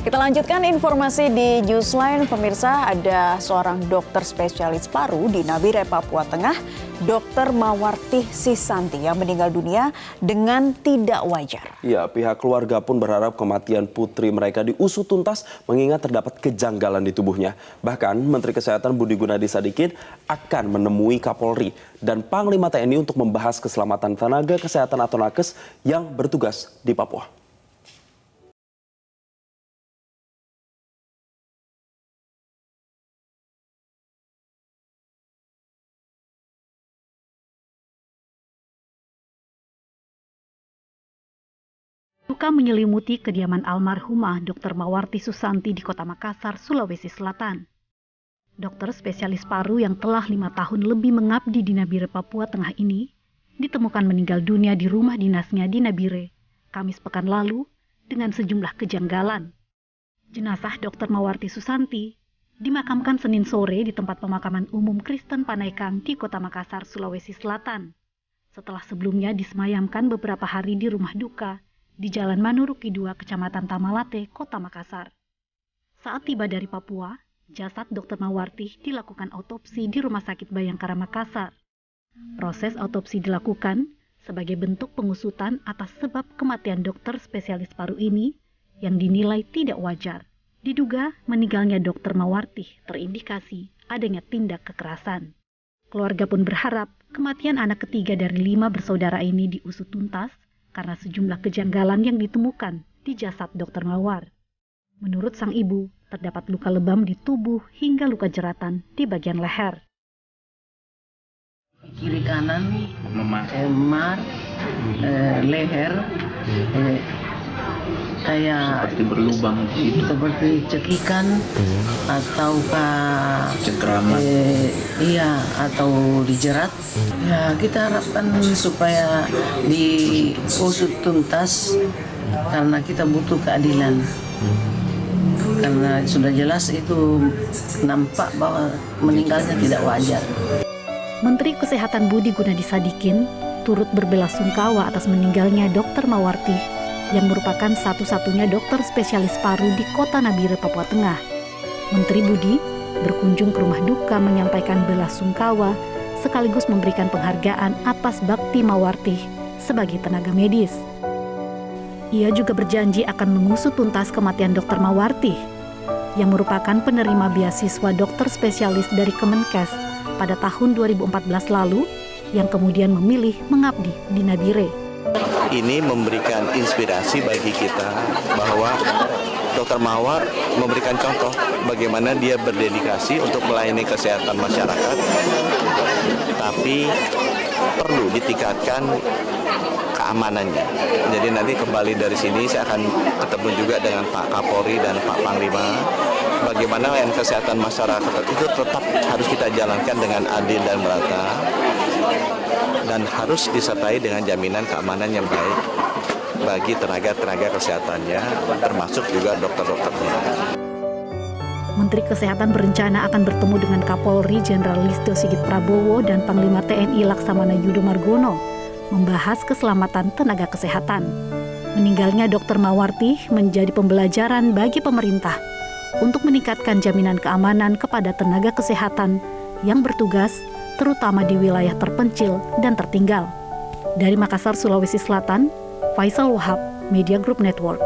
Kita lanjutkan informasi di Newsline. Pemirsa, ada seorang dokter spesialis paru di Nabire, Papua Tengah, Dr. Mawarti Sisanti yang meninggal dunia dengan tidak wajar. Ya, pihak keluarga pun berharap kematian putri mereka diusut tuntas mengingat terdapat kejanggalan di tubuhnya. Bahkan Menteri Kesehatan Budi Gunadi Sadikin akan menemui Kapolri dan Panglima TNI untuk membahas keselamatan tenaga kesehatan atau nakes yang bertugas di Papua. Duka menyelimuti kediaman almarhumah Dr. Mawarti Susanti di Kota Makassar, Sulawesi Selatan. Dokter spesialis paru yang telah 5 tahun lebih mengabdi di Nabire, Papua Tengah ini ditemukan meninggal dunia di rumah dinasnya di Nabire, Kamis pekan lalu dengan sejumlah kejanggalan. Jenazah Dr. Mawarti Susanti dimakamkan Senin sore di tempat pemakaman umum Kristen Panaikang di Kota Makassar, Sulawesi Selatan. Setelah sebelumnya disemayamkan beberapa hari di rumah duka di Jalan Manuruki 2, Kecamatan Tamalate, Kota Makassar. Saat tiba dari Papua, jasad Dr. Mawarti dilakukan autopsi di Rumah Sakit Bayangkara Makassar. Proses autopsi dilakukan sebagai bentuk pengusutan atas sebab kematian dokter spesialis paru ini yang dinilai tidak wajar. Diduga meninggalnya Dr. Mawarti terindikasi adanya tindak kekerasan. Keluarga pun berharap kematian anak ketiga dari 5 bersaudara ini diusut tuntas karena sejumlah kejanggalan yang ditemukan di jasad Dr. Mawar. Menurut sang ibu, terdapat luka lebam di tubuh hingga luka jeratan di bagian leher. Kiri kanan, memar, leher, kayak seperti berlubang, seperti cekikan ataukah cengkraman, iya, atau dijerat. Ya, kita harapkan supaya diusut tuntas karena kita butuh keadilan. Karena sudah jelas itu nampak bahwa meninggalnya tidak wajar. Menteri Kesehatan Budi Gunadi Sadikin turut berbelasungkawa atas meninggalnya Dr. Mawarti yang merupakan satu-satunya dokter spesialis paru di Kota Nabire, Papua Tengah. Menteri Budi berkunjung ke rumah duka menyampaikan belasungkawa sekaligus memberikan penghargaan atas bakti Mawarti sebagai tenaga medis. Ia juga berjanji akan mengusut tuntas kematian Dr. Mawarti yang merupakan penerima beasiswa dokter spesialis dari Kemenkes pada tahun 2014 lalu yang kemudian memilih mengabdi di Nabire. Ini memberikan inspirasi bagi kita bahwa Dr. Mawar memberikan contoh bagaimana dia berdedikasi untuk melayani kesehatan masyarakat, tapi perlu ditingkatkan keamanannya. Jadi nanti kembali dari sini saya akan ketemu juga dengan Pak Kapolri dan Pak Panglima. Bagaimana layanan kesehatan masyarakat itu tetap harus kita jalankan dengan adil dan merata, dan harus disertai dengan jaminan keamanan yang baik bagi tenaga-tenaga kesehatannya, termasuk juga dokter-dokternya. Menteri Kesehatan berencana akan bertemu dengan Kapolri Jenderal Listio Sigit Prabowo dan Panglima TNI Laksamana Yudo Margono membahas keselamatan tenaga kesehatan. Meninggalnya Dr. Mawarti menjadi pembelajaran bagi pemerintah untuk meningkatkan jaminan keamanan kepada tenaga kesehatan yang bertugas terutama di wilayah terpencil dan tertinggal. Dari Makassar, Sulawesi Selatan, Faisal Wahab, Media Group Network.